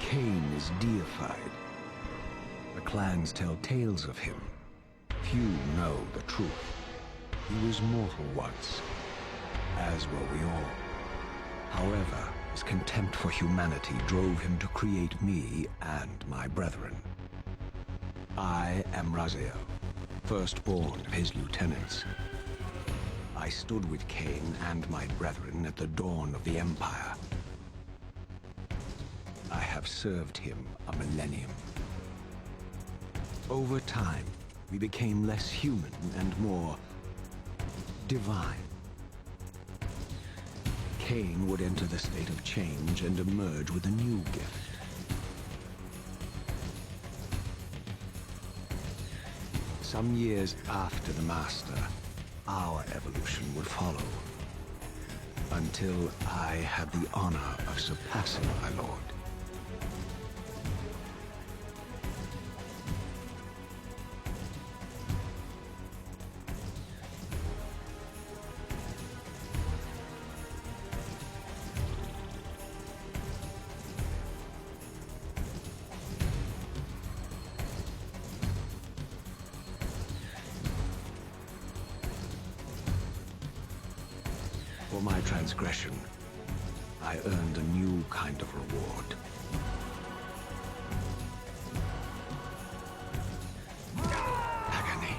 Kain is deified. The clans tell tales of him. Few know the truth. He was mortal once, as were we all. However, his contempt for humanity drove him to create me and my brethren. I am Raziel, firstborn of his lieutenants. I stood with Kain and my brethren at the dawn of the Empire. I have served him a millennium. Over time, we became less human and more divine. Kain would enter the state of change and emerge with a new gift. Some years after the Master, our evolution would follow. Until I had the honor of surpassing my lord. For my transgression, I earned a new kind of reward. Agony.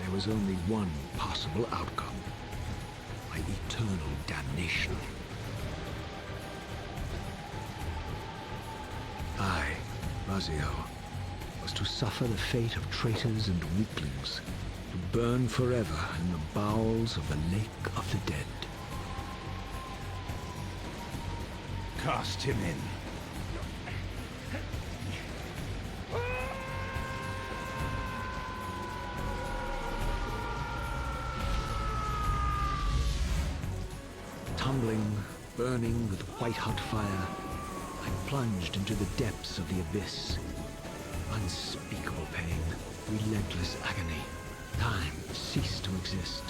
There was only one possible outcome. My eternal damnation. I, Raziel, was to suffer the fate of traitors and weaklings, to burn forever in the bowels of the Lake of the Dead. Cast him in. Tumbling, burning with white-hot fire, I plunged into the depths of the abyss. Unspeakable pain, relentless agony. Time ceased to exist.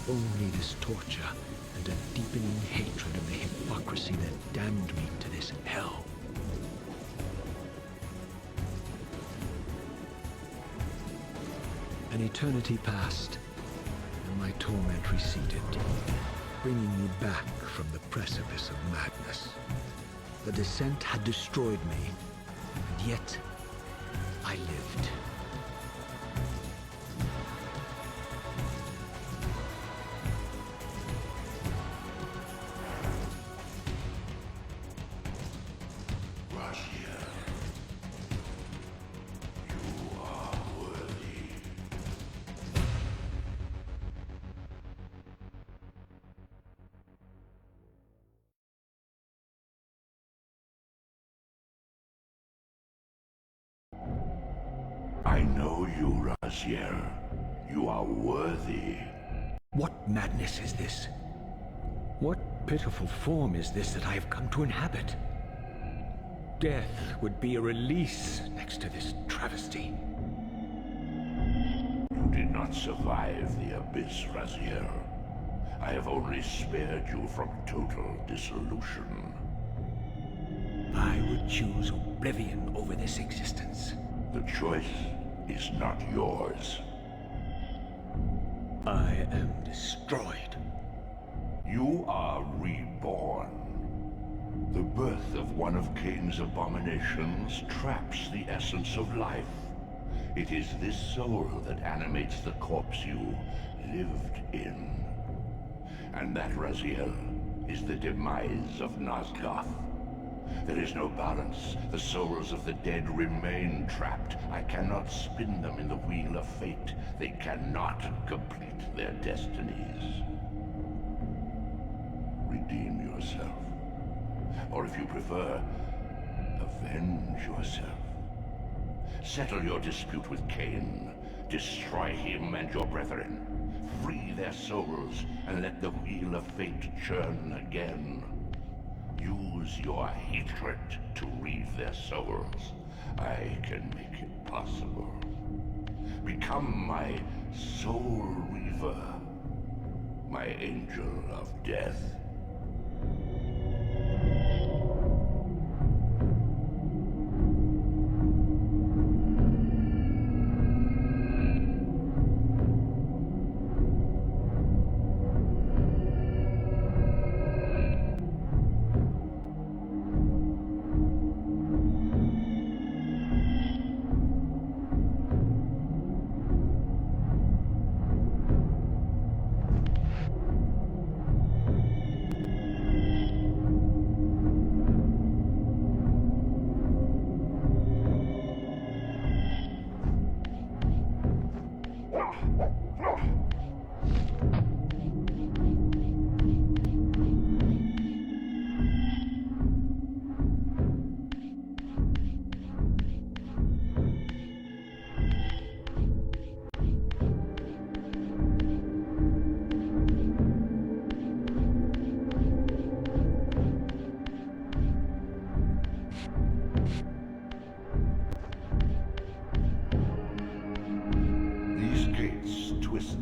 Only this torture and a deepening hatred of the hypocrisy that damned me to this hell. An eternity passed, and my torment receded, bringing me back from the precipice of madness. The descent had destroyed me, and yet I lived. I know you, Raziel. You are worthy. What madness is this? What pitiful form is this that I have come to inhabit? Death would be a release next to this travesty. You did not survive the abyss, Raziel. I have only spared you from total dissolution. I would choose oblivion over this existence. The choice is not yours. I am destroyed. You are reborn. The birth of one of Kain's abominations traps the essence of life. It is this soul that animates the corpse you lived in. And that, Raziel, is the demise of Nosgoth. There is no balance. The souls of the dead remain trapped. I cannot spin them in the wheel of fate. They cannot complete their destinies. Redeem yourself. Or if you prefer, avenge yourself. Settle your dispute with Kain. Destroy him and your brethren. Free their souls and let the wheel of fate churn again. Use use your hatred to reave their souls, I can make it possible. Become my soul reaver, my angel of death.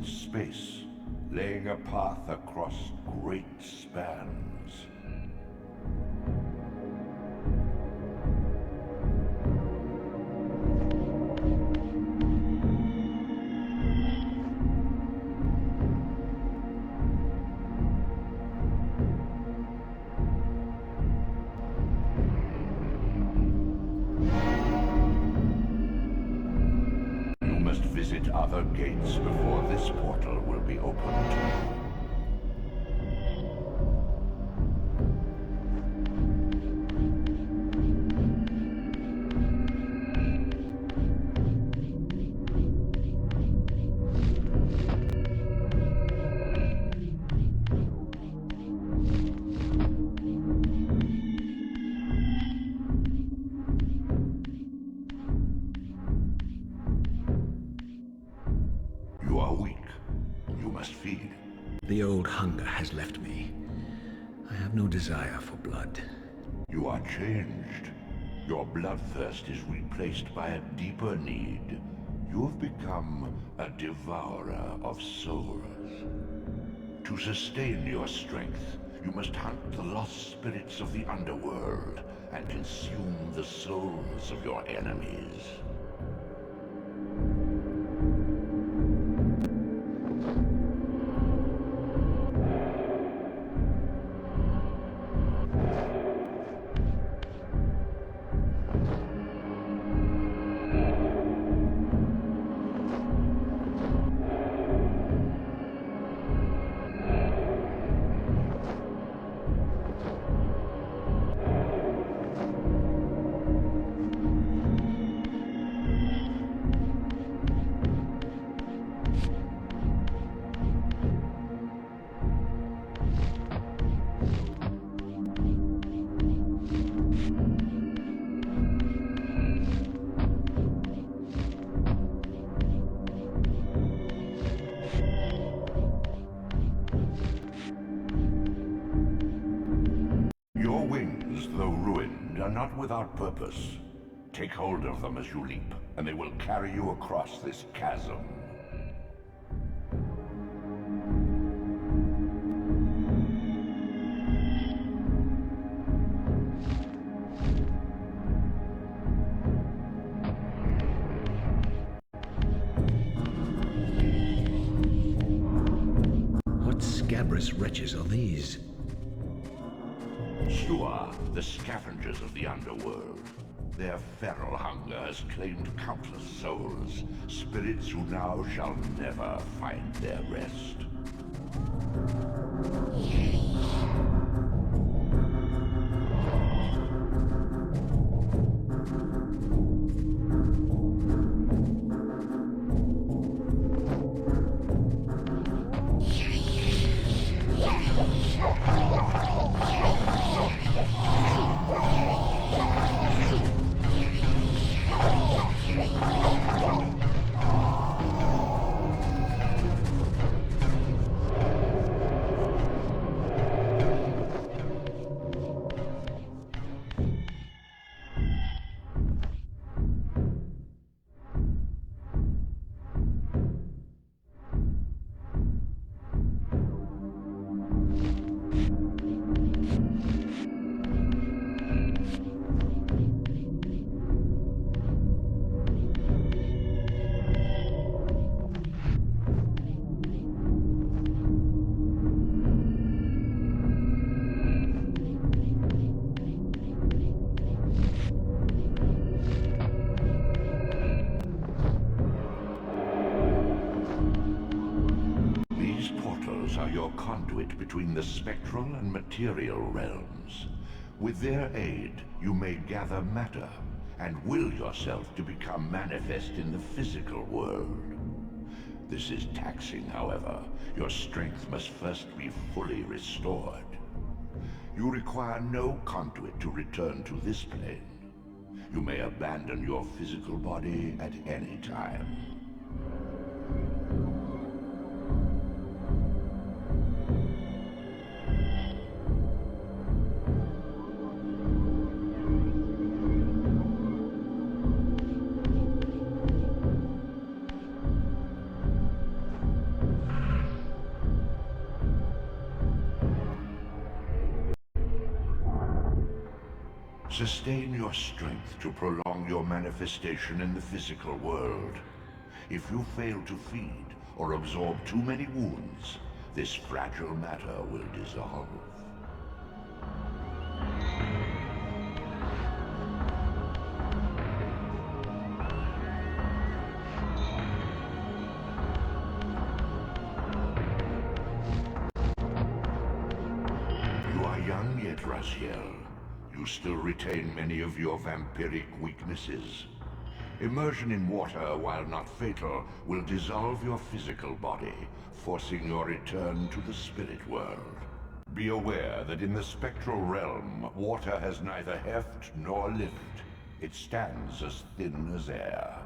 Space, laying a path across great spans. Visit other gates before this portal will be opened. You are weak. You must feed. The old hunger has left me. I have no desire for blood. You are changed. Your bloodthirst is replaced by a deeper need. You have become a devourer of souls. To sustain your strength, you must hunt the lost spirits of the underworld and consume the souls of your enemies. Not without purpose. Take hold of them as you leap, and they will carry you across this chasm. What scabrous wretches are these? Sure, the scavengers of the underworld. Their feral hunger has claimed countless souls, spirits who now shall never find their rest. conduit between the spectral and material realms. With their aid, you may gather matter and will yourself to become manifest in the physical world. This is taxing, however. Your strength must first be fully restored. You require no conduit to return to this plane. You may abandon your physical body at any time. Sustain your strength to prolong your manifestation in the physical world. If you fail to feed or absorb too many wounds, this fragile matter will dissolve. You are young yet, Raziel. You still retain many of your vampiric weaknesses. Immersion in water, while not fatal, will dissolve your physical body, forcing your return to the spirit world. Be aware that in the spectral realm, water has neither heft nor lift. It stands as thin as air.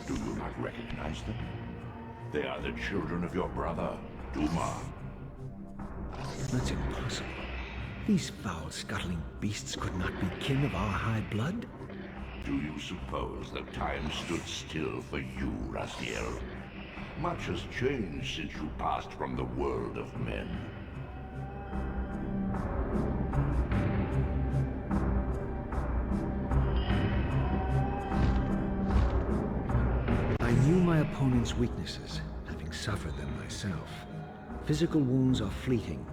Do you not recognize them? They are the children of your brother, Duma. That's impossible. These foul, scuttling beasts could not be kin of our high blood? Do you suppose that time stood still for you, Raziel? Much has changed since you passed from the world of men. I knew my opponent's weaknesses, having suffered them myself. Physical wounds are fleeting.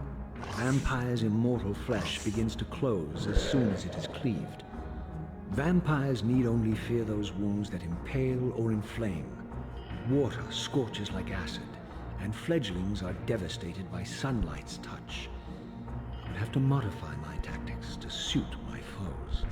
Vampire's immortal flesh begins to close as soon as it is cleaved. Vampires need only fear those wounds that impale or inflame. Water scorches like acid, and fledglings are devastated by sunlight's touch. I would have to modify my tactics to suit my foes.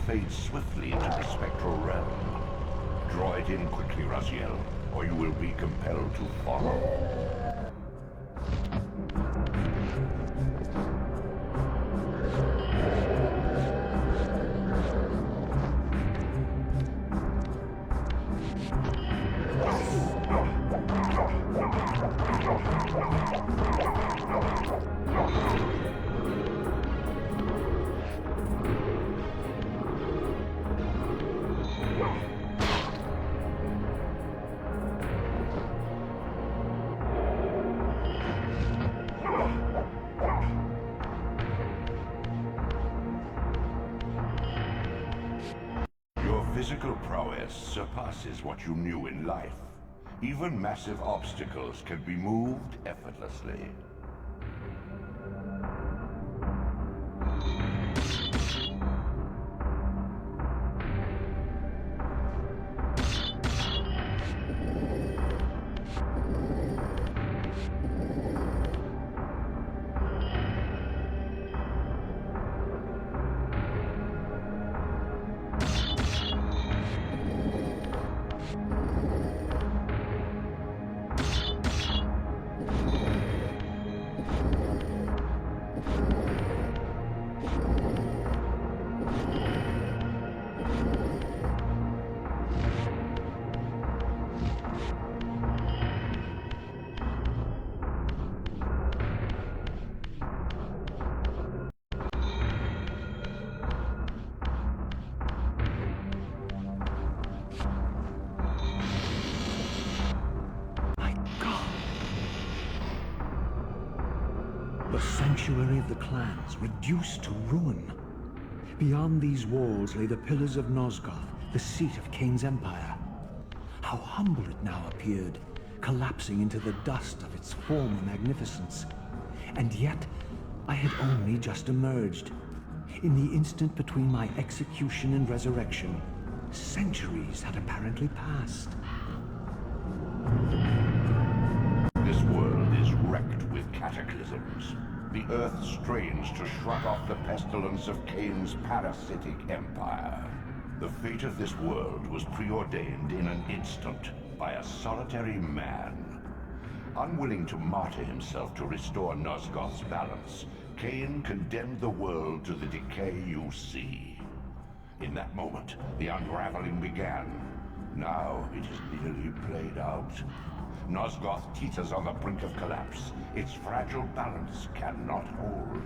fades swiftly into the spectral realm. Draw it in quickly, Raziel, or you will be compelled to follow. Physical prowess surpasses what you knew in life. Even massive obstacles can be moved effortlessly. The sanctuary of the clans, reduced to ruin. Beyond these walls lay the pillars of Nosgoth, the seat of Kain's empire. How humble it now appeared, collapsing into the dust of its former magnificence. And yet, I had only just emerged. In the instant between my execution and resurrection, centuries had apparently passed. This world is wrecked with cataclysms. The earth strains to shrug off the pestilence of Kain's parasitic empire. The fate of this world was preordained in an instant by a solitary man. Unwilling to martyr himself to restore Nosgoth's balance, Kain condemned the world to the decay you see. In that moment, the unraveling began. Now it is nearly played out. Nosgoth teeters on the brink of collapse. Its fragile balance cannot hold.